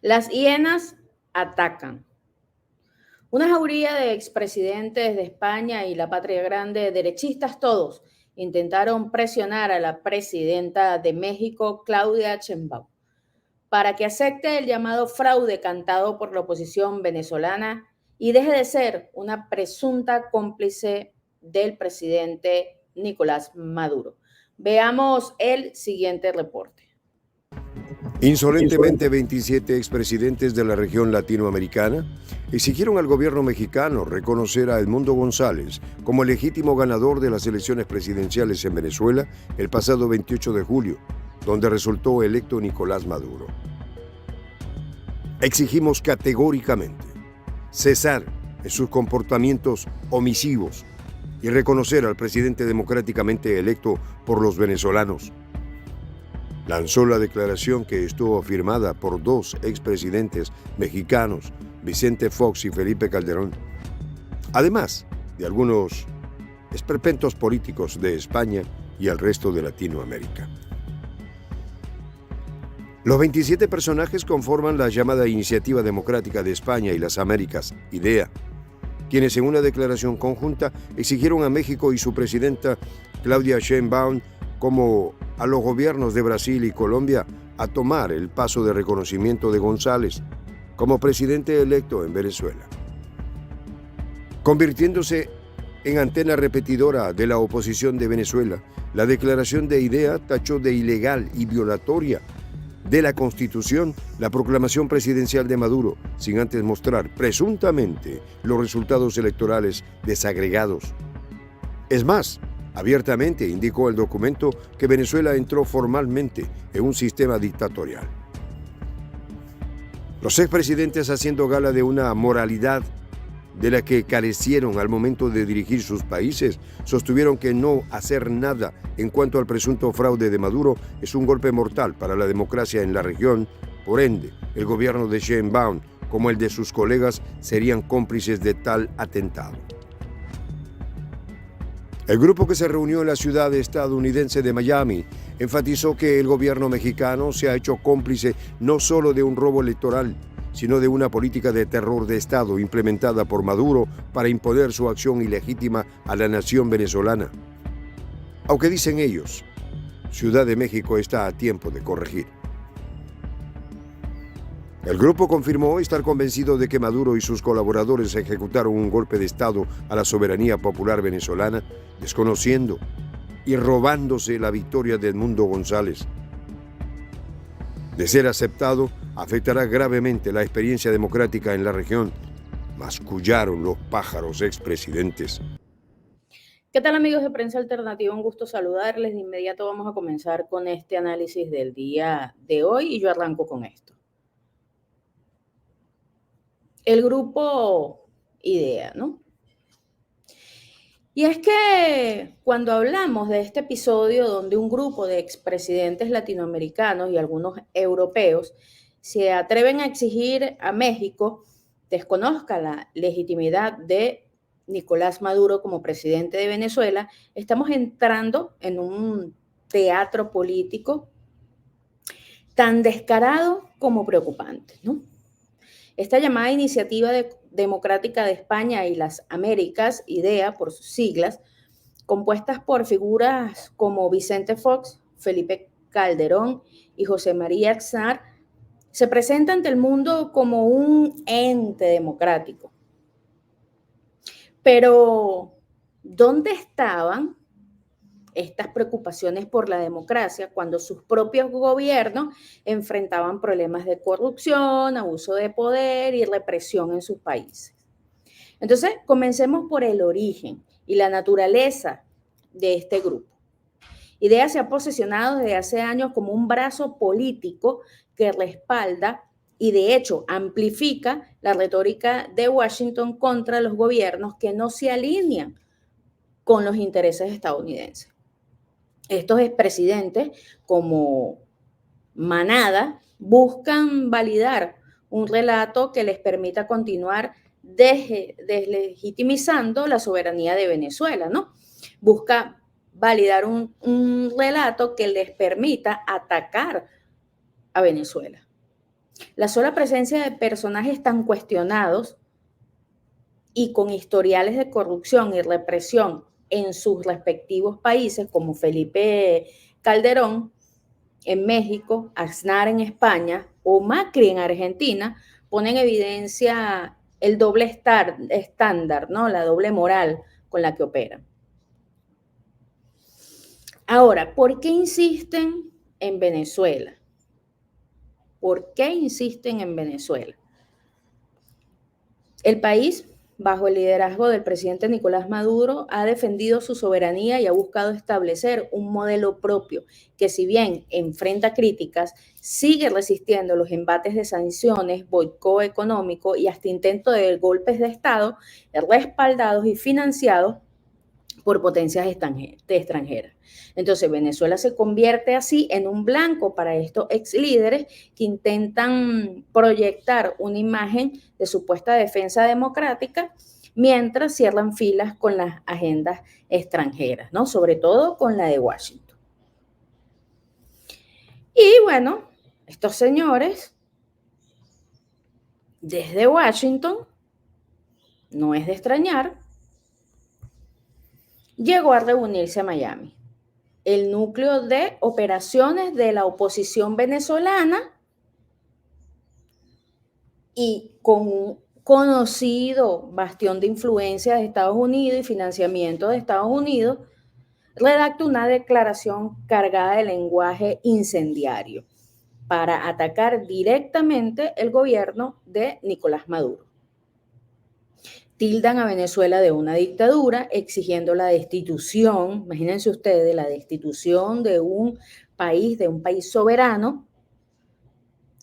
Las hienas atacan. Una jauría de expresidentes de España y la Patria Grande, derechistas todos, intentaron presionar a la presidenta de México, Claudia Sheinbaum, para que acepte el llamado fraude cantado por la oposición venezolana y deje de ser una presunta cómplice del presidente Nicolás Maduro. Veamos el siguiente reporte. Insolentemente, 27 expresidentes de la región latinoamericana exigieron al gobierno mexicano reconocer a Edmundo González como el legítimo ganador de las elecciones presidenciales en Venezuela el pasado 28 de julio, donde resultó electo Nicolás Maduro. Exigimos categóricamente cesar en sus comportamientos omisivos y reconocer al presidente democráticamente electo por los venezolanos. Lanzó la declaración que estuvo firmada por dos expresidentes mexicanos, Vicente Fox y Felipe Calderón, además de algunos esperpentos políticos de España y el resto de Latinoamérica. Los 27 personajes conforman la llamada Iniciativa Democrática de España y las Américas, IDEA, quienes en una declaración conjunta exigieron a México y su presidenta Claudia Sheinbaum como a los gobiernos de Brasil y Colombia a tomar el paso de reconocimiento de González como presidente electo en Venezuela. Convirtiéndose en antena repetidora de la oposición de Venezuela, la declaración de IDEA tachó de ilegal y violatoria de la Constitución la proclamación presidencial de Maduro, sin antes mostrar presuntamente los resultados electorales desagregados. Es más, abiertamente indicó el documento que Venezuela entró formalmente en un sistema dictatorial. Los expresidentes, haciendo gala de una moralidad de la que carecieron al momento de dirigir sus países, sostuvieron que no hacer nada en cuanto al presunto fraude de Maduro es un golpe mortal para la democracia en la región. Por ende, el gobierno de Sheinbaum, como el de sus colegas, serían cómplices de tal atentado. El grupo, que se reunió en la ciudad estadounidense de Miami, enfatizó que el gobierno mexicano se ha hecho cómplice no solo de un robo electoral, sino de una política de terror de Estado implementada por Maduro para imponer su acción ilegítima a la nación venezolana. Aunque dicen ellos, Ciudad de México está a tiempo de corregir. El grupo confirmó estar convencido de que Maduro y sus colaboradores ejecutaron un golpe de Estado a la soberanía popular venezolana, desconociendo y robándose la victoria de Edmundo González. De ser aceptado, afectará gravemente la experiencia democrática en la región, mascullaron los pájaros expresidentes. ¿Qué tal, amigos de Prensa Alternativa? Un gusto saludarles. De inmediato vamos a comenzar con este análisis del día de hoy y yo arranco con esto. El grupo IDEA, ¿no? Y es que cuando hablamos de este episodio donde un grupo de expresidentes latinoamericanos y algunos europeos se atreven a exigir a México desconozca la legitimidad de Nicolás Maduro como presidente de Venezuela, estamos entrando en un teatro político tan descarado como preocupante, ¿no? Esta llamada Iniciativa Democrática de España y las Américas, IDEA por sus siglas, compuestas por figuras como Vicente Fox, Felipe Calderón y José María Aznar, se presenta ante el mundo como un ente democrático. Pero, ¿dónde estaban estas preocupaciones por la democracia cuando sus propios gobiernos enfrentaban problemas de corrupción, abuso de poder y represión en sus países? Entonces, comencemos por el origen y la naturaleza de este grupo. IDEA se ha posicionado desde hace años como un brazo político que respalda y de hecho amplifica la retórica de Washington contra los gobiernos que no se alinean con los intereses estadounidenses. Estos expresidentes, como manada, buscan validar un relato que les permita continuar deslegitimizando la soberanía de Venezuela, ¿no? Busca validar un relato que les permita atacar a Venezuela. La sola presencia de personajes tan cuestionados y con historiales de corrupción y represión en sus respectivos países, como Felipe Calderón en México, Aznar en España o Macri en Argentina, pone en evidencia el doble estándar, ¿no? La doble moral con la que operan. Ahora, ¿por qué insisten en Venezuela? ¿Por qué insisten en Venezuela? El país, bajo el liderazgo del presidente Nicolás Maduro, ha defendido su soberanía y ha buscado establecer un modelo propio que, si bien enfrenta críticas, sigue resistiendo los embates de sanciones, boicot económico y hasta intentos de golpes de Estado respaldados y financiados por potencias extranjeras. Entonces, Venezuela se convierte así en un blanco para estos ex líderes que intentan proyectar una imagen de supuesta defensa democrática mientras cierran filas con las agendas extranjeras, ¿no? Sobre todo con la de Washington. Y bueno, estos señores desde Washington, no es de extrañar, llegó a reunirse a Miami el núcleo de operaciones de la oposición venezolana y con un conocido bastión de influencia de Estados Unidos y financiamiento de Estados Unidos, redactó una declaración cargada de lenguaje incendiario para atacar directamente el gobierno de Nicolás Maduro. Tildan a Venezuela de una dictadura, exigiendo la destitución, imagínense ustedes, la destitución de un país soberano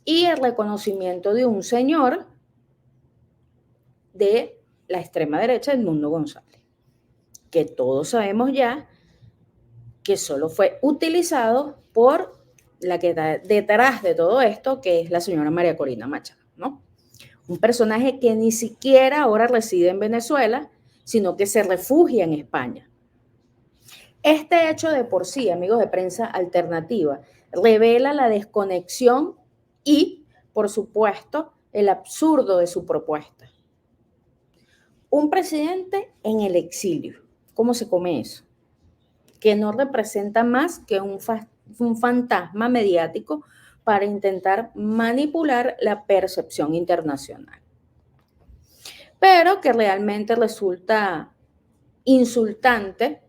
y el reconocimiento de un señor de la extrema derecha, Edmundo González, que todos sabemos ya que solo fue utilizado por la que está detrás de todo esto, que es la señora María Corina Machado, ¿no? Un personaje que ni siquiera ahora reside en Venezuela, sino que se refugia en España. Este hecho de por sí, amigos de Prensa Alternativa, revela la desconexión y, por supuesto, el absurdo de su propuesta. Un presidente en el exilio, ¿cómo se come eso? Que no representa más que un fantasma mediático para intentar manipular la percepción internacional, pero que realmente resulta insultante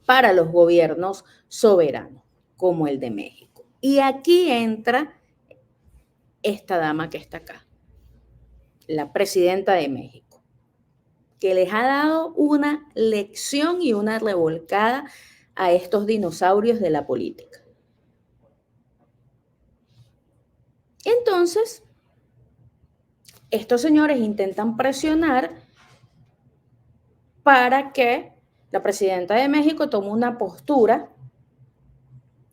para los gobiernos soberanos, como el de México. Y aquí entra esta dama que está acá, la presidenta de México, que les ha dado una lección y una revolcada a estos dinosaurios de la política. Entonces, estos señores intentan presionar para que la presidenta de México tome una postura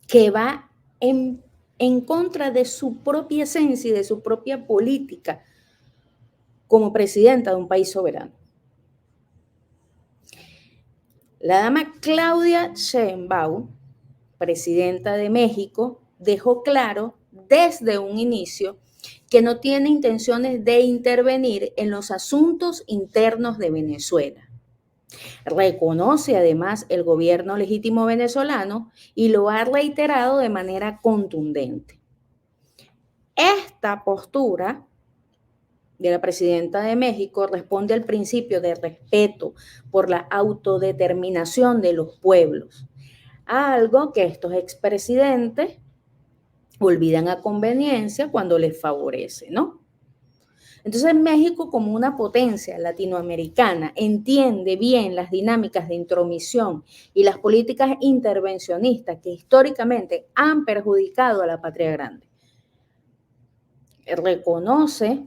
que va en contra de su propia esencia y de su propia política como presidenta de un país soberano. La dama Claudia Sheinbaum, presidenta de México, dejó claro desde un inicio que no tiene intenciones de intervenir en los asuntos internos de Venezuela. Reconoce además el gobierno legítimo venezolano y lo ha reiterado de manera contundente. Esta postura de la presidenta de México responde al principio de respeto por la autodeterminación de los pueblos, algo que estos expresidentes olvidan a conveniencia cuando les favorece, ¿no? Entonces México, como una potencia latinoamericana, entiende bien las dinámicas de intromisión y las políticas intervencionistas que históricamente han perjudicado a la patria grande. Reconoce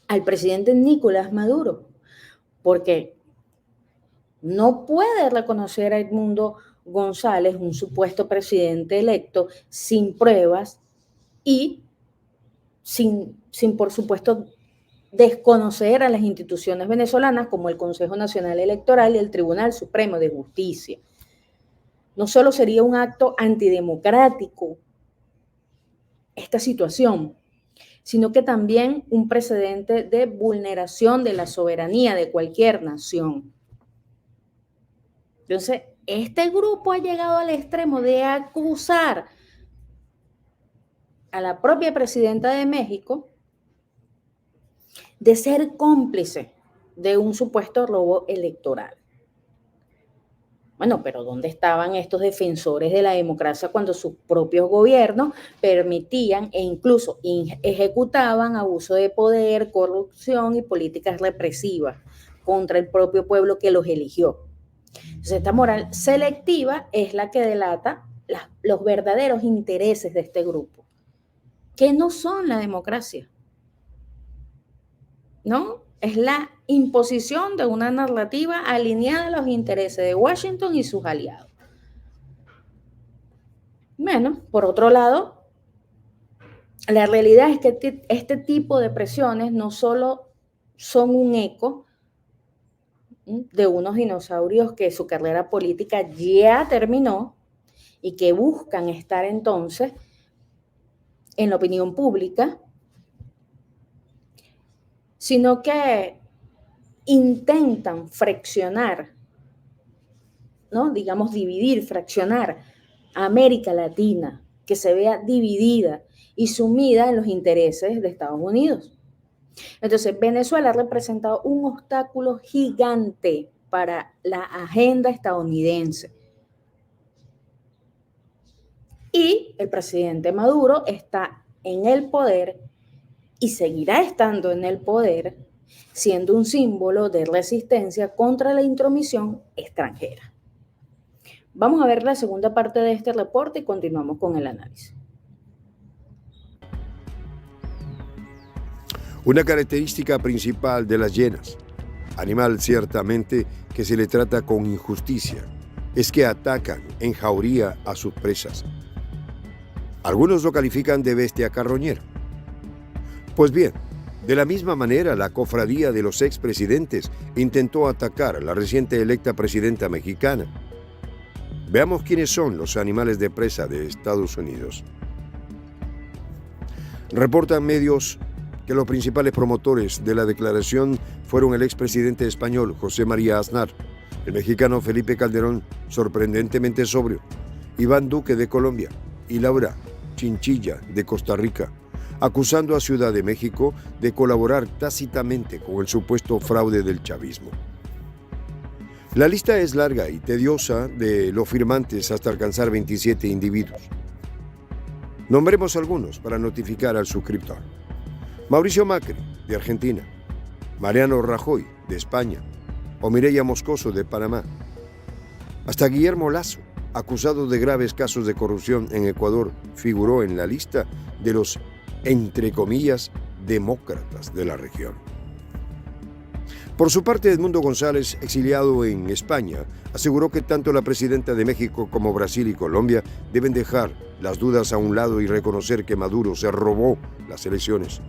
al presidente Nicolás Maduro, porque no puede reconocer a Edmundo González, un supuesto presidente electo, sin pruebas y sin por supuesto, desconocer a las instituciones venezolanas como el Consejo Nacional Electoral y el Tribunal Supremo de Justicia. No solo sería un acto antidemocrático, esta situación, sino que también un precedente de vulneración de la soberanía de cualquier nación. Entonces, este grupo ha llegado al extremo de acusar a la propia presidenta de México de ser cómplice de un supuesto robo electoral. Bueno, pero ¿dónde estaban estos defensores de la democracia cuando sus propios gobiernos permitían e incluso ejecutaban abuso de poder, corrupción y políticas represivas contra el propio pueblo que los eligió? Entonces, esta moral selectiva es la que delata los verdaderos intereses de este grupo, que no son la democracia, ¿no? Es la imposición de una narrativa alineada a los intereses de Washington y sus aliados. Bueno, por otro lado, la realidad es que este tipo de presiones no solo son un eco de unos dinosaurios que su carrera política ya terminó y que buscan estar entonces en la opinión pública, sino que intentan fraccionar, ¿no? Digamos, dividir, fraccionar a América Latina, que se vea dividida y sumida en los intereses de Estados Unidos. Entonces, Venezuela ha representado un obstáculo gigante para la agenda estadounidense. Y el presidente Maduro está en el poder y seguirá estando en el poder, siendo un símbolo de resistencia contra la intromisión extranjera. Vamos a ver la segunda parte de este reporte y continuamos con el análisis. Una característica principal de las hienas, animal ciertamente que se le trata con injusticia, es que atacan en jauría a sus presas. Algunos lo califican de bestia carroñera. Pues bien, de la misma manera la cofradía de los expresidentes intentó atacar a la reciente electa presidenta mexicana. Veamos quiénes son los animales de presa de Estados Unidos. Reportan medios que los principales promotores de la declaración fueron el expresidente español José María Aznar, el mexicano Felipe Calderón, sorprendentemente sobrio, Iván Duque de Colombia y Laura Chinchilla de Costa Rica, acusando a Ciudad de México de colaborar tácitamente con el supuesto fraude del chavismo. La lista es larga y tediosa de los firmantes hasta alcanzar 27 individuos. Nombremos algunos para notificar al suscriptor. Mauricio Macri, de Argentina, Mariano Rajoy, de España, o Mireya Moscoso, de Panamá. Hasta Guillermo Lasso, acusado de graves casos de corrupción en Ecuador, figuró en la lista de los, entre comillas, demócratas de la región. Por su parte, Edmundo González, exiliado en España, aseguró que tanto la presidenta de México como Brasil y Colombia deben dejar las dudas a un lado y reconocer que Maduro se robó las elecciones.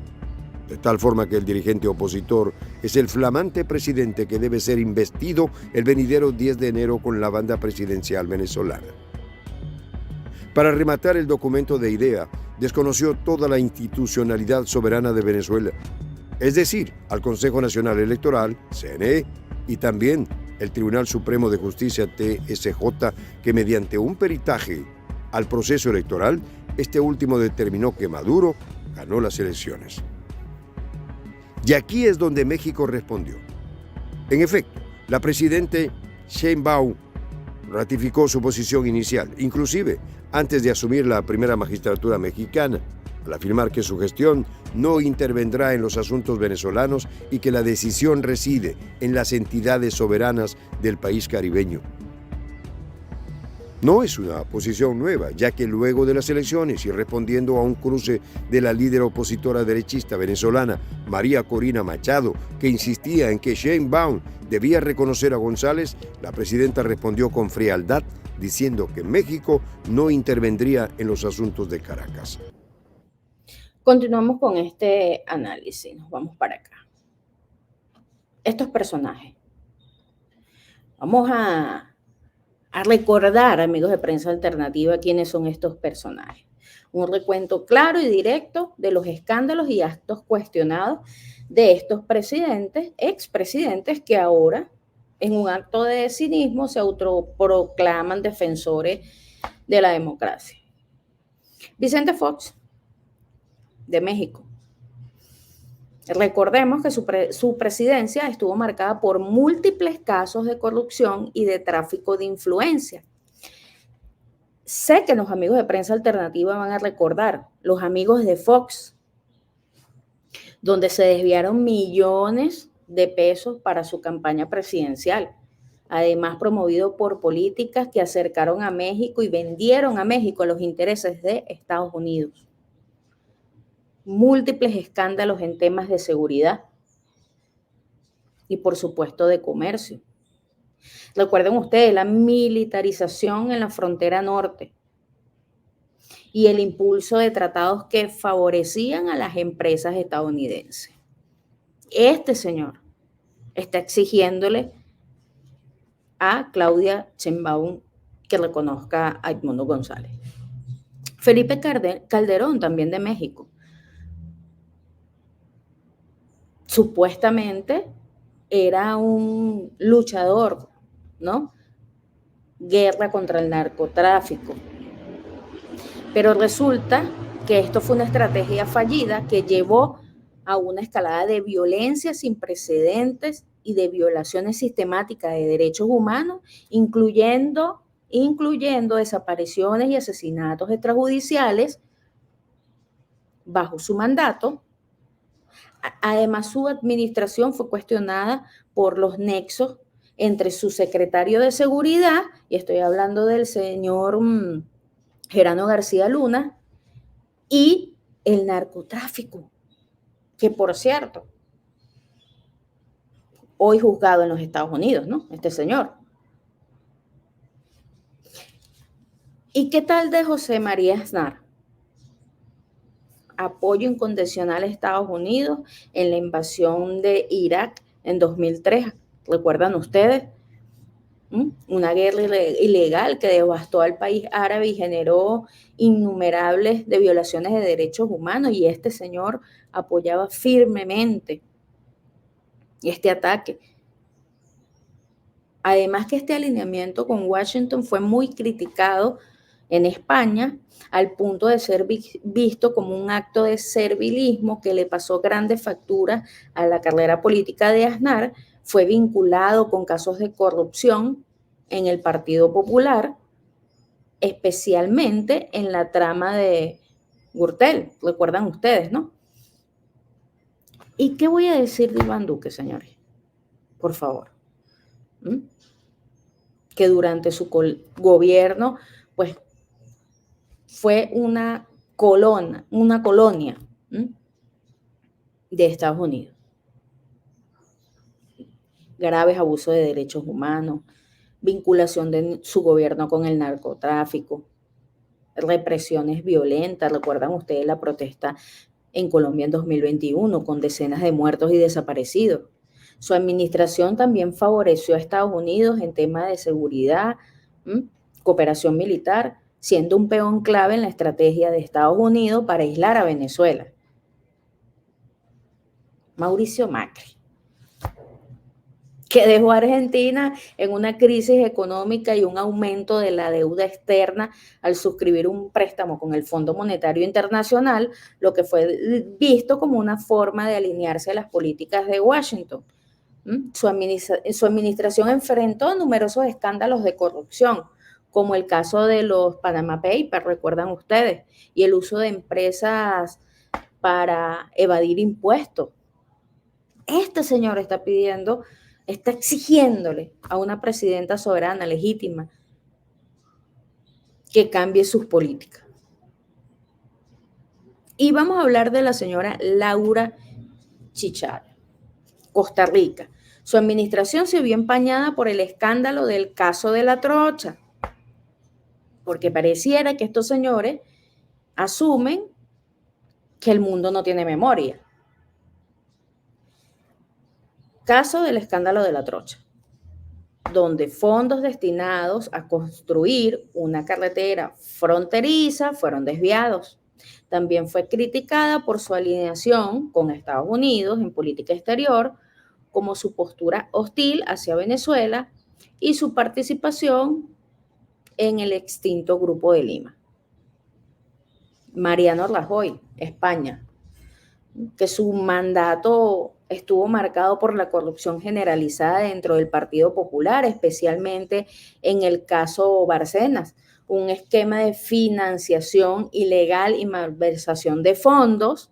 De tal forma que el dirigente opositor es el flamante presidente que debe ser investido el venidero 10 de enero con la banda presidencial venezolana. Para rematar, el documento de idea desconoció toda la institucionalidad soberana de Venezuela, es decir, al Consejo Nacional Electoral, CNE, y también el Tribunal Supremo de Justicia, TSJ, que mediante un peritaje al proceso electoral, este último determinó que Maduro ganó las elecciones. Y aquí es donde México respondió. En efecto, la presidenta Sheinbaum ratificó su posición inicial, inclusive antes de asumir la primera magistratura mexicana, al afirmar que su gestión no intervendrá en los asuntos venezolanos y que la decisión reside en las entidades soberanas del país caribeño. No es una posición nueva, ya que luego de las elecciones y respondiendo a un cruce de la líder opositora derechista venezolana, María Corina Machado, que insistía en que Sheinbaum debía reconocer a González, la presidenta respondió con frialdad, diciendo que México no intervendría en los asuntos de Caracas. Continuamos con este análisis, nos vamos para acá. Estos personajes. Vamos a recordar, amigos de Prensa Alternativa, quiénes son estos personajes. Un recuento claro y directo de los escándalos y actos cuestionados de estos presidentes, expresidentes, que ahora, en un acto de cinismo, se autoproclaman defensores de la democracia. Vicente Fox, de México. Recordemos que su presidencia estuvo marcada por múltiples casos de corrupción y de tráfico de influencia. Sé que los amigos de Prensa Alternativa van a recordar, los amigos de Fox, donde se desviaron millones de pesos para su campaña presidencial, además promovido por políticas que acercaron a México y vendieron a México los intereses de Estados Unidos. Múltiples escándalos en temas de seguridad y, por supuesto, de comercio. Recuerden ustedes la militarización en la frontera norte y el impulso de tratados que favorecían a las empresas estadounidenses. Este señor está exigiéndole a Claudia Sheinbaum que reconozca a Edmundo González. Felipe Calderón, también de México. Supuestamente era un luchador, ¿no? Guerra contra el narcotráfico. Pero resulta que esto fue una estrategia fallida que llevó a una escalada de violencia sin precedentes y de violaciones sistemáticas de derechos humanos, incluyendo desapariciones y asesinatos extrajudiciales bajo su mandato. Además, su administración fue cuestionada por los nexos entre su secretario de Seguridad, y estoy hablando del señor Gerardo García Luna, y el narcotráfico, que por cierto, hoy juzgado en los Estados Unidos, ¿no? Este señor. ¿Y qué tal de José María Aznar? Apoyo incondicional a Estados Unidos en la invasión de Irak en 2003. ¿Recuerdan ustedes? Una guerra ilegal que devastó al país árabe y generó innumerables de violaciones de derechos humanos, y este señor apoyaba firmemente este ataque. Además que este alineamiento con Washington fue muy criticado en España, al punto de ser visto como un acto de servilismo que le pasó grandes facturas a la carrera política de Aznar. Fue vinculado con casos de corrupción en el Partido Popular, especialmente en la trama de Gürtel, recuerdan ustedes, ¿no? ¿Y qué voy a decir de Iván Duque, señores? Por favor. Que durante su gobierno, pues, fue una colonia de Estados Unidos. Graves abusos de derechos humanos, vinculación de su gobierno con el narcotráfico, represiones violentas. ¿Recuerdan ustedes la protesta en Colombia en 2021 con decenas de muertos y desaparecidos? Su administración también favoreció a Estados Unidos en temas de seguridad, cooperación militar, siendo un peón clave en la estrategia de Estados Unidos para aislar a Venezuela. Mauricio Macri, que dejó a Argentina en una crisis económica y un aumento de la deuda externa al suscribir un préstamo con el Fondo Monetario Internacional, lo que fue visto como una forma de alinearse a las políticas de Washington. Su administración enfrentó numerosos escándalos de corrupción, como el caso de los Panama Papers, recuerdan ustedes, y el uso de empresas para evadir impuestos. Este señor está exigiéndole a una presidenta soberana, legítima, que cambie sus políticas. Y vamos a hablar de la señora Laura Chichara, Costa Rica. Su administración se vio empañada por el escándalo del caso de la trocha, porque pareciera que estos señores asumen que el mundo no tiene memoria. Caso del escándalo de la trocha. donde fondos destinados a construir una carretera fronteriza fueron desviados. También fue criticada por su alineación con Estados Unidos en política exterior, como su postura hostil hacia Venezuela y su participación en el extinto Grupo de Lima. Mariano Rajoy, España, que su mandato estuvo marcado por la corrupción generalizada dentro del Partido Popular, especialmente en el caso Bárcenas, un esquema de financiación ilegal y malversación de fondos.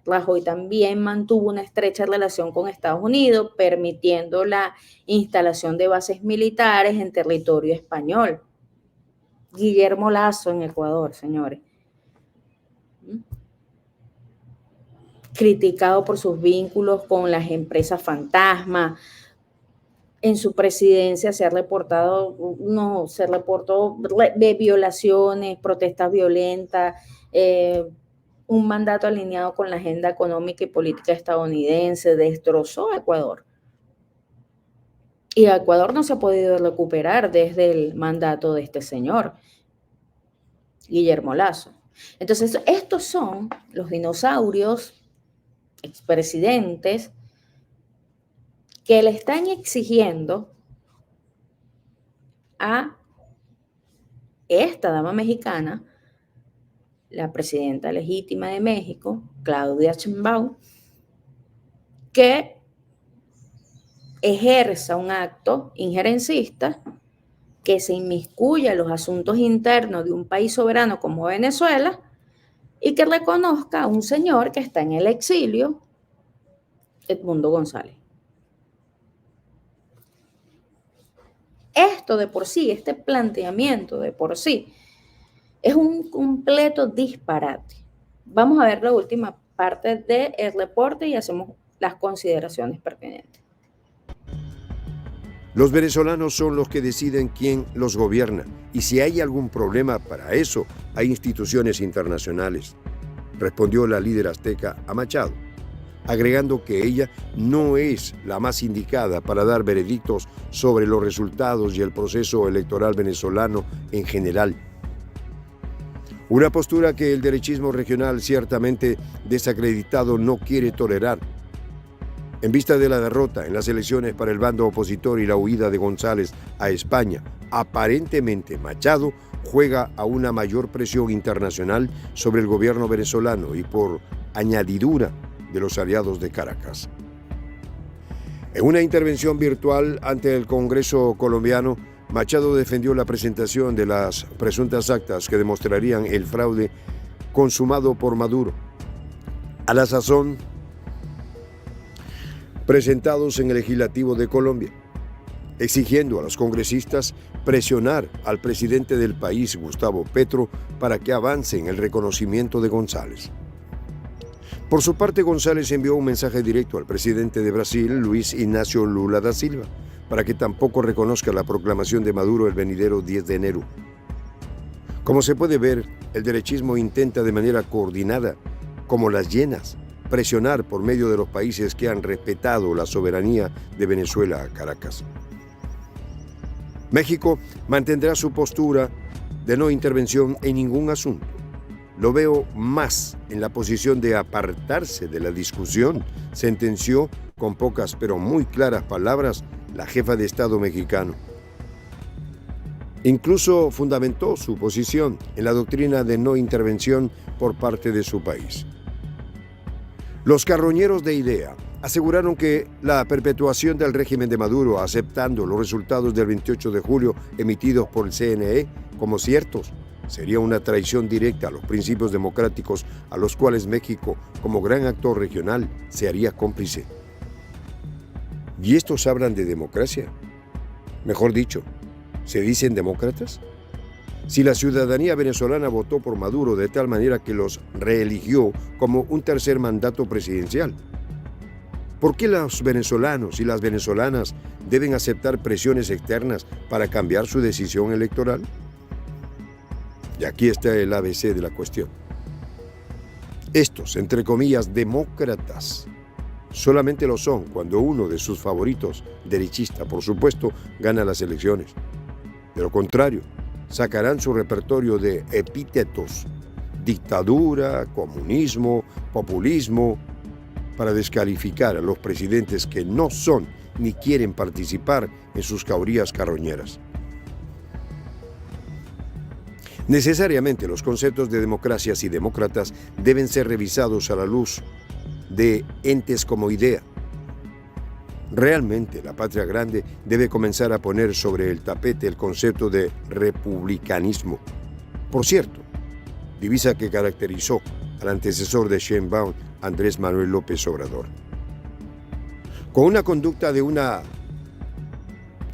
Rajoy también mantuvo una estrecha relación con Estados Unidos, permitiendo la instalación de bases militares en territorio español. Guillermo Lasso en Ecuador, señores. Criticado por sus vínculos con las empresas fantasma. En su presidencia se reportó de violaciones, protestas violentas, un mandato alineado con la agenda económica y política estadounidense, destrozó a Ecuador. Y a Ecuador no se ha podido recuperar desde el mandato de este señor, Guillermo Lasso. Entonces, estos son los dinosaurios expresidentes que le están exigiendo a esta dama mexicana, la presidenta legítima de México, Claudia Sheinbaum, que ejerza un acto injerencista, que se inmiscuya en los asuntos internos de un país soberano como Venezuela y que reconozca a un señor que está en el exilio, Edmundo González. Esto de por sí, este planteamiento de por sí, es un completo disparate. Vamos a ver la última parte del reporte y hacemos las consideraciones pertinentes. Los venezolanos son los que deciden quién los gobierna y si hay algún problema para eso, hay instituciones internacionales, respondió la líder azteca a Machado, agregando que ella no es la más indicada para dar veredictos sobre los resultados y el proceso electoral venezolano en general. Una postura que el derechismo regional ciertamente desacreditado no quiere tolerar. En vista de la derrota en las elecciones para el bando opositor y la huida de González a España, aparentemente Machado juega a una mayor presión internacional sobre el gobierno venezolano y por añadidura de los aliados de Caracas. En una intervención virtual ante el Congreso colombiano, Machado defendió la presentación de las presuntas actas que demostrarían el fraude consumado por Maduro. A la sazón, presentados en el Legislativo de Colombia, exigiendo a los congresistas presionar al presidente del país, Gustavo Petro, para que avance en el reconocimiento de González. Por su parte, González envió un mensaje directo al presidente de Brasil, Luis Ignacio Lula da Silva, para que tampoco reconozca la proclamación de Maduro el venidero 10 de enero. Como se puede ver, el derechismo intenta de manera coordinada, como las hienas, presionar por medio de los países que han respetado la soberanía de Venezuela a Caracas. México mantendrá su postura de no intervención en ningún asunto. Lo veo más en la posición de apartarse de la discusión, sentenció con pocas pero muy claras palabras la jefa de Estado mexicano. Incluso fundamentó su posición en la doctrina de no intervención por parte de su país. Los carroñeros de IDEA aseguraron que la perpetuación del régimen de Maduro, aceptando los resultados del 28 de julio emitidos por el CNE como ciertos, sería una traición directa a los principios democráticos a los cuales México, como gran actor regional, se haría cómplice. ¿Y estos hablan de democracia? Mejor dicho, ¿se dicen demócratas? Si la ciudadanía venezolana votó por Maduro de tal manera que los reeligió como un tercer mandato presidencial, ¿por qué los venezolanos y las venezolanas deben aceptar presiones externas para cambiar su decisión electoral? Y aquí está el ABC de la cuestión. Estos, entre comillas, demócratas, Solamente lo son cuando uno de sus favoritos, derechista, por supuesto, gana las elecciones. De lo contrario, sacarán su repertorio de epítetos, dictadura, comunismo, populismo, para descalificar a los presidentes que no son ni quieren participar en sus caurías carroñeras. Necesariamente los conceptos de democracias y demócratas deben ser revisados a la luz de entes como idea. Realmente la patria grande debe comenzar a poner sobre el tapete el concepto de republicanismo. Por cierto, divisa que caracterizó al antecesor de Sheinbaum, Andrés Manuel López Obrador. Con una conducta de una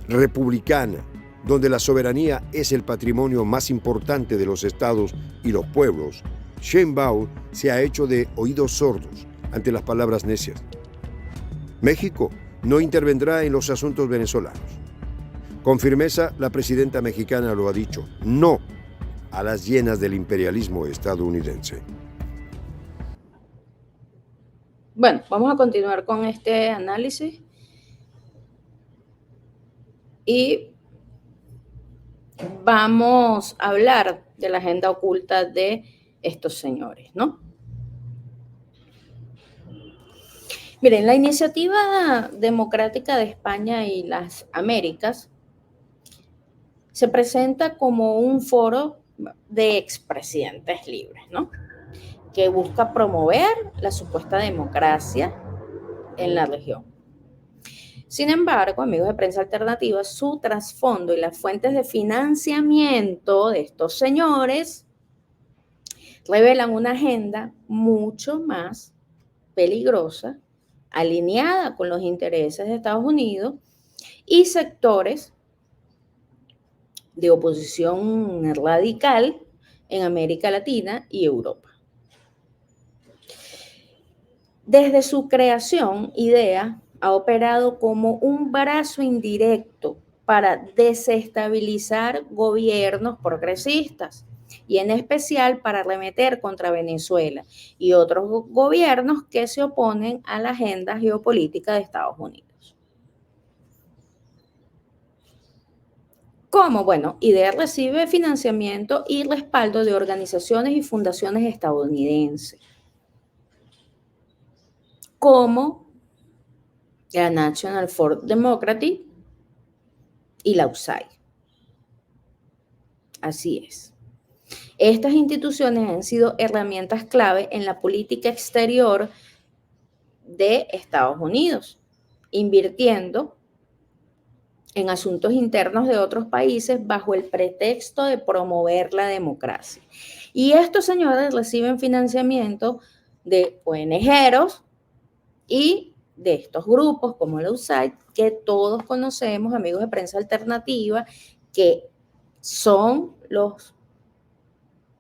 republicana, donde la soberanía es el patrimonio más importante de los estados y los pueblos, Sheinbaum se ha hecho de oídos sordos ante las palabras necias. México no intervendrá en los asuntos venezolanos. Con firmeza, la presidenta mexicana lo ha dicho, no a las llenas del imperialismo estadounidense. Bueno, vamos a continuar con este análisis y vamos a hablar de la agenda oculta de estos señores, ¿no? Miren, la Iniciativa Democrática de España y las Américas se presenta como un foro de expresidentes libres, ¿no? Que busca promover la supuesta democracia en la región. Sin embargo, amigos de Prensa Alternativa, su trasfondo y las fuentes de financiamiento de estos señores revelan una agenda mucho más peligrosa, alineada con los intereses de Estados Unidos y sectores de oposición radical en América Latina y Europa. Desde su creación, IDEA ha operado como un brazo indirecto para desestabilizar gobiernos progresistas y en especial para arremeter contra Venezuela y otros gobiernos que se oponen a la agenda geopolítica de Estados Unidos. ¿Cómo? Bueno, IDEA recibe financiamiento y respaldo de organizaciones y fundaciones estadounidenses, como la National for Democracy y la USAID. Así es. Estas instituciones han sido herramientas clave en la política exterior de Estados Unidos, invirtiendo en asuntos internos de otros países bajo el pretexto de promover la democracia. Y estos señores reciben financiamiento de ONGeros y de estos grupos como la USAID, que todos conocemos, amigos de Prensa Alternativa, que son los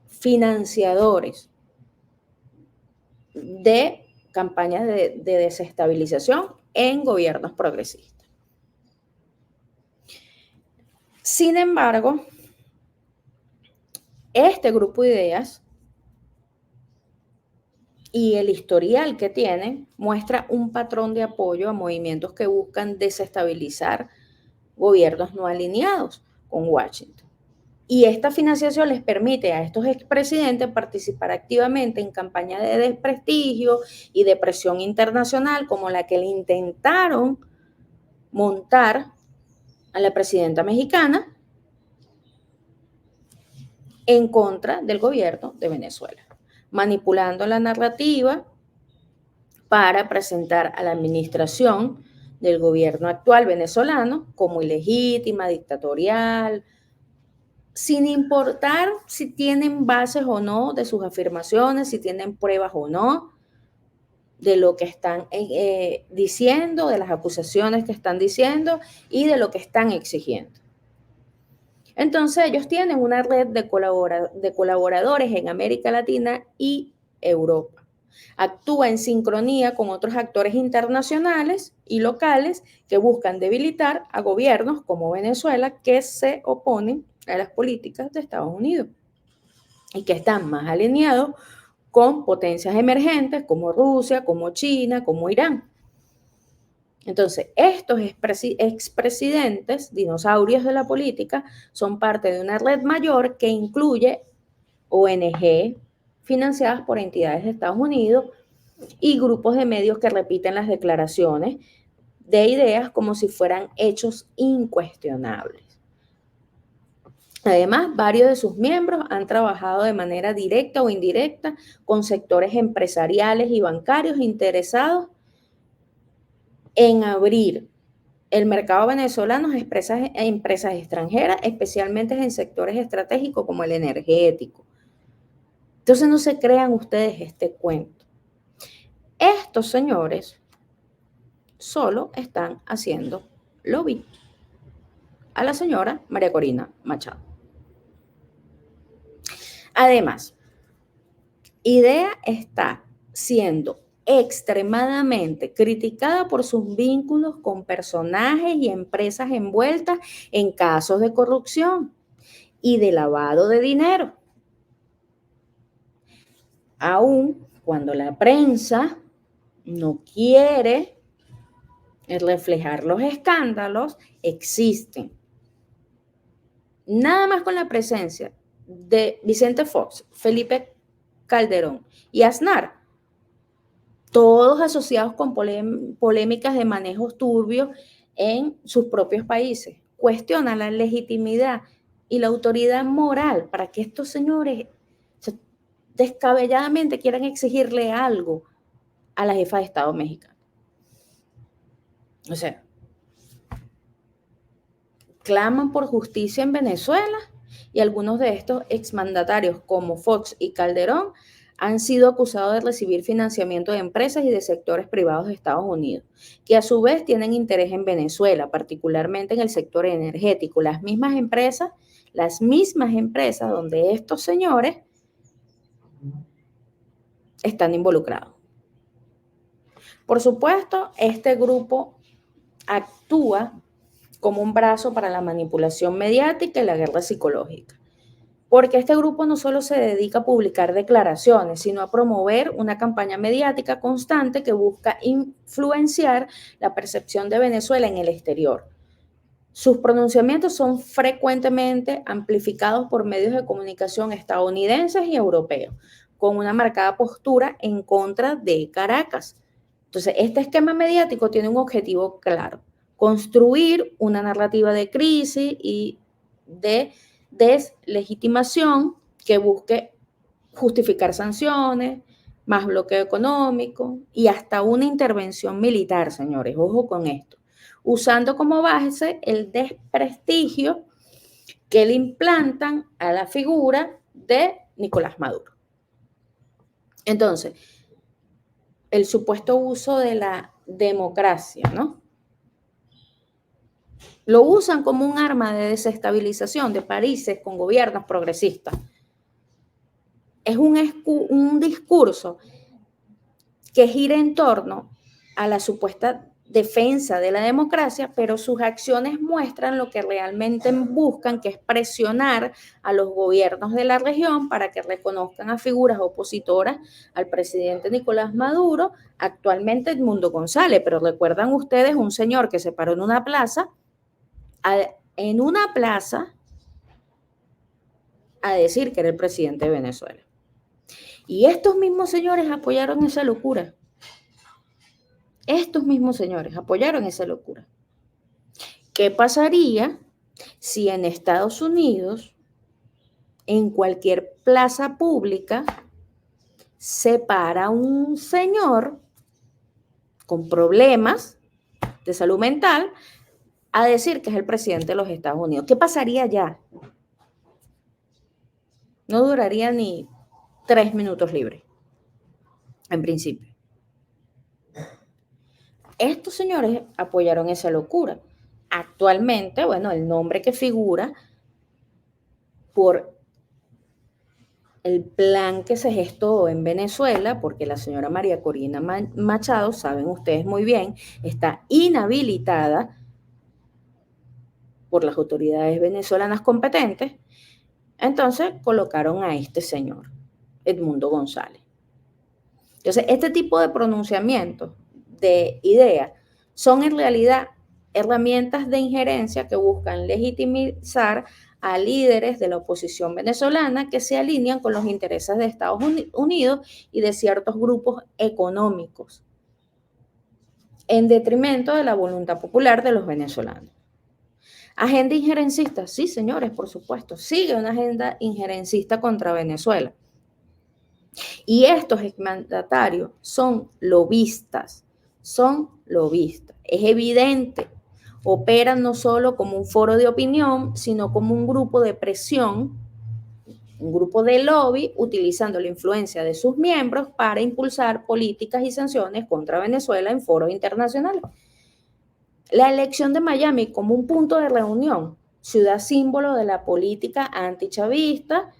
financiadores de campañas de desestabilización en gobiernos progresistas. Sin embargo, este grupo de ideas y el historial que tienen muestra un patrón de apoyo a movimientos que buscan desestabilizar gobiernos no alineados con Washington. Y esta financiación les permite a estos expresidentes participar activamente en campañas de desprestigio y de presión internacional como la que le intentaron montar a la presidenta mexicana en contra del gobierno de Venezuela, manipulando la narrativa para presentar a la administración del gobierno actual venezolano como ilegítima, dictatorial, sin importar si tienen bases o no de sus afirmaciones, si tienen pruebas o no de lo que están diciendo, de las acusaciones que están diciendo y de lo que están exigiendo. Entonces ellos tienen una red de colaboradores en América Latina y Europa. Actúa en sincronía con otros actores internacionales y locales que buscan debilitar a gobiernos como Venezuela que se oponen a las políticas de Estados Unidos y que están más alineados con potencias emergentes como Rusia, como China, como Irán. Entonces, estos expresidentes, dinosaurios de la política, son parte de una red mayor que incluye ONG financiadas por entidades de Estados Unidos y grupos de medios que repiten las declaraciones de ideas como si fueran hechos incuestionables. Además, varios de sus miembros han trabajado de manera directa o indirecta con sectores empresariales y bancarios interesados en abrir el mercado venezolano a empresas extranjeras, especialmente en sectores estratégicos como el energético. Entonces no se crean ustedes este cuento. Estos señores solo están haciendo lobby a la señora María Corina Machado. Además, IDEA está siendo extremadamente criticada por sus vínculos con personajes y empresas envueltas en casos de corrupción y de lavado de dinero. Aún cuando la prensa no quiere reflejar los escándalos, existen. Nada más con la presencia de Vicente Fox, Felipe Calderón y Aznar, todos asociados con polémicas de manejos turbios en sus propios países, cuestionan la legitimidad y la autoridad moral para que estos señores descabelladamente quieran exigirle algo a la jefa de Estado mexicana. O sea, claman por justicia en Venezuela y algunos de estos exmandatarios como Fox y Calderón han sido acusados de recibir financiamiento de empresas y de sectores privados de Estados Unidos, que a su vez tienen interés en Venezuela, particularmente en el sector energético. Las mismas empresas donde estos señores están involucrados. Por supuesto, este grupo actúa como un brazo para la manipulación mediática y la guerra psicológica. Porque este grupo no solo se dedica a publicar declaraciones, sino a promover una campaña mediática constante que busca influenciar la percepción de Venezuela en el exterior. Sus pronunciamientos son frecuentemente amplificados por medios de comunicación estadounidenses y europeos, con una marcada postura en contra de Caracas. Entonces, este esquema mediático tiene un objetivo claro: construir una narrativa de crisis y de deslegitimación que busque justificar sanciones, más bloqueo económico y hasta una intervención militar, señores. Ojo con esto. Usando como base el desprestigio que le implantan a la figura de Nicolás Maduro. Entonces, el supuesto uso de la democracia, ¿no? Lo usan como un arma de desestabilización de países con gobiernos progresistas. Es un discurso que gira en torno a la supuesta defensa de la democracia, pero sus acciones muestran lo que realmente buscan, que es presionar a los gobiernos de la región para que reconozcan a figuras opositoras al presidente Nicolás Maduro, actualmente Edmundo González. Pero recuerdan ustedes un señor que se paró en una plaza a decir que era el presidente de Venezuela. Y estos mismos señores apoyaron esa locura. ¿Qué pasaría si en Estados Unidos, en cualquier plaza pública, se para un señor con problemas de salud mental a decir que es el presidente de los Estados Unidos? ¿Qué pasaría ya? No duraría ni 3 minutos libres, en principio. Estos señores apoyaron esa locura. Actualmente, bueno, el nombre que figura por el plan que se gestó en Venezuela, porque la señora María Corina Machado, saben ustedes muy bien, está inhabilitada por las autoridades venezolanas competentes. Entonces colocaron a este señor, Edmundo González. Entonces, este tipo de pronunciamientos de ideas son en realidad herramientas de injerencia que buscan legitimizar a líderes de la oposición venezolana que se alinean con los intereses de Estados Unidos y de ciertos grupos económicos, en detrimento de la voluntad popular de los venezolanos. ¿Agenda injerencista? Sí, señores, por supuesto. Sigue una agenda injerencista contra Venezuela. Y estos exmandatarios son lobistas, Es evidente, operan no solo como un foro de opinión, sino como un grupo de presión, un grupo de lobby, utilizando la influencia de sus miembros para impulsar políticas y sanciones contra Venezuela en foros internacionales. La elección de Miami como un punto de reunión, ciudad símbolo de la política antichavista,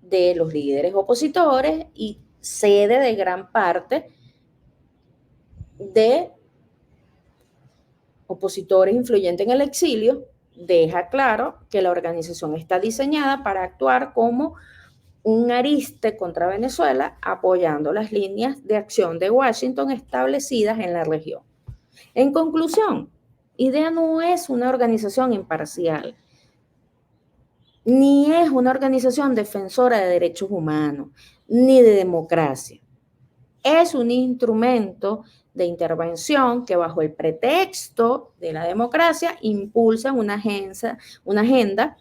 de los líderes opositores y sede de gran parte de opositores influyentes en el exilio, deja claro que la organización está diseñada para actuar como un ariste contra Venezuela, apoyando las líneas de acción de Washington establecidas en la región. En conclusión, IDEA no es una organización imparcial, ni es una organización defensora de derechos humanos, ni de democracia. Es un instrumento de intervención que bajo el pretexto de la democracia impulsa una agenda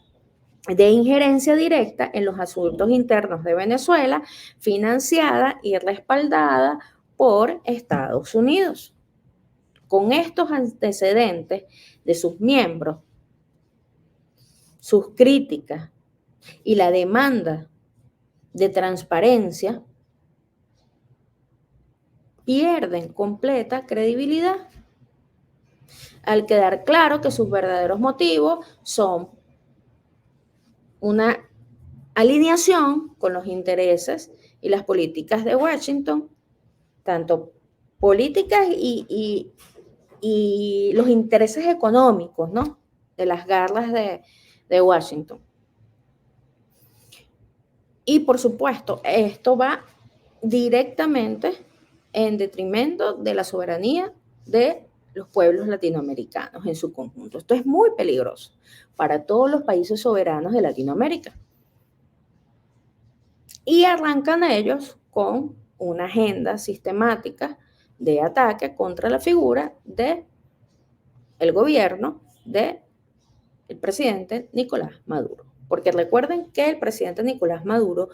de injerencia directa en los asuntos internos de Venezuela, financiada y respaldada por Estados Unidos. Con estos antecedentes de sus miembros, sus críticas y la demanda de transparencia, pierden completa credibilidad al quedar claro que sus verdaderos motivos son una alineación con los intereses y las políticas de Washington, tanto políticas y los intereses económicos, ¿no?, de las garras de Washington. Y por supuesto, esto va directamente en detrimento de la soberanía de los pueblos latinoamericanos en su conjunto. Esto es muy peligroso para todos los países soberanos de Latinoamérica. Y arrancan ellos con una agenda sistemática de ataque contra la figura del gobierno del presidente Nicolás Maduro. Porque recuerden que el presidente Nicolás Maduro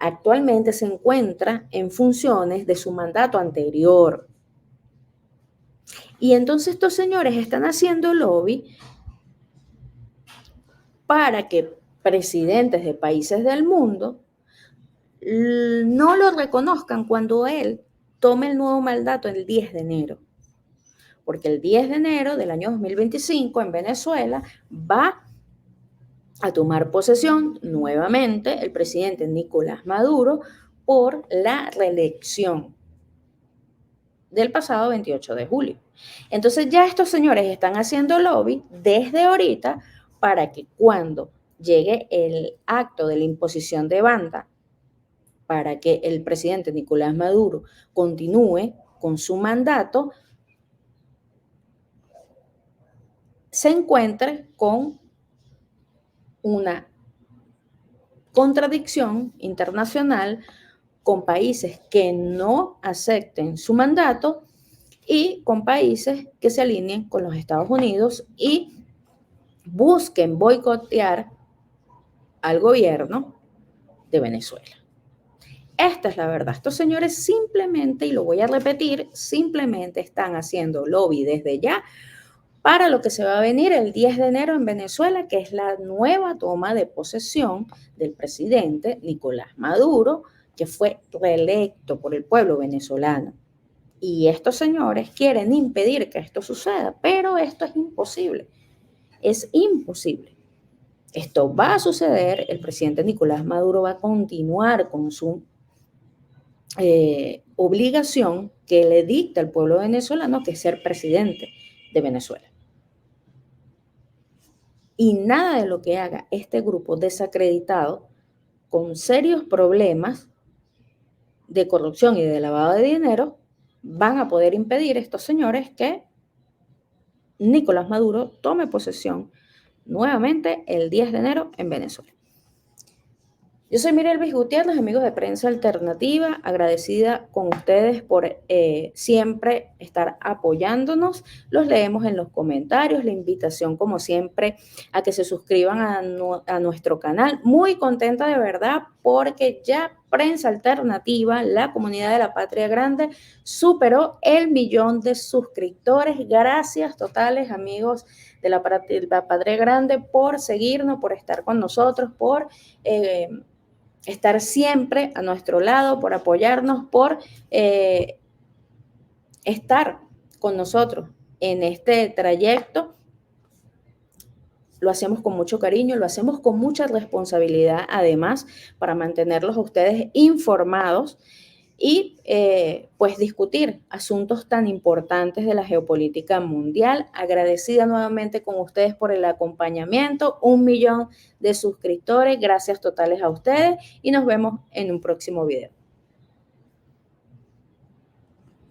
actualmente se encuentra en funciones de su mandato anterior. Y entonces estos señores están haciendo lobby para que presidentes de países del mundo no lo reconozcan cuando él tome el nuevo mandato el 10 de enero. Porque el 10 de enero del año 2025 en Venezuela va a tomar posesión nuevamente el presidente Nicolás Maduro por la reelección del pasado 28 de julio. Entonces ya estos señores están haciendo lobby desde ahorita para que cuando llegue el acto de la imposición de banda para que el presidente Nicolás Maduro continúe con su mandato, se encuentre con una contradicción internacional con países que no acepten su mandato y con países que se alineen con los Estados Unidos y busquen boicotear al gobierno de Venezuela. Esta es la verdad. Estos señores simplemente, y lo voy a repetir, simplemente están haciendo lobby desde ya para lo que se va a venir el 10 de enero en Venezuela, que es la nueva toma de posesión del presidente Nicolás Maduro, que fue reelecto por el pueblo venezolano. Y estos señores quieren impedir que esto suceda, pero esto es imposible. Es imposible. Esto va a suceder, el presidente Nicolás Maduro va a continuar con su obligación que le dicta al pueblo venezolano, que es ser presidente de Venezuela. Y nada de lo que haga este grupo desacreditado, con serios problemas de corrupción y de lavado de dinero, van a poder impedir a estos señores que Nicolás Maduro tome posesión nuevamente el 10 de enero en Venezuela. Yo soy Miriel Luis Gutiérrez, amigos de Prensa Alternativa, agradecida con ustedes por siempre estar apoyándonos. Los leemos en los comentarios, la invitación como siempre a que se suscriban a nuestro canal. Muy contenta de verdad porque ya Prensa Alternativa, la comunidad de la Patria Grande, superó el 1.000.000 de suscriptores. Gracias totales, amigos de la Patria Grande, por seguirnos, por estar con nosotros, por estar siempre a nuestro lado, por apoyarnos, por estar con nosotros en este trayecto. Lo hacemos con mucho cariño, lo hacemos con mucha responsabilidad, además, para mantenerlos a ustedes informados y pues discutir asuntos tan importantes de la geopolítica mundial. Agradecida nuevamente con ustedes por el acompañamiento, 1.000.000 de suscriptores, gracias totales a ustedes y nos vemos en un próximo video.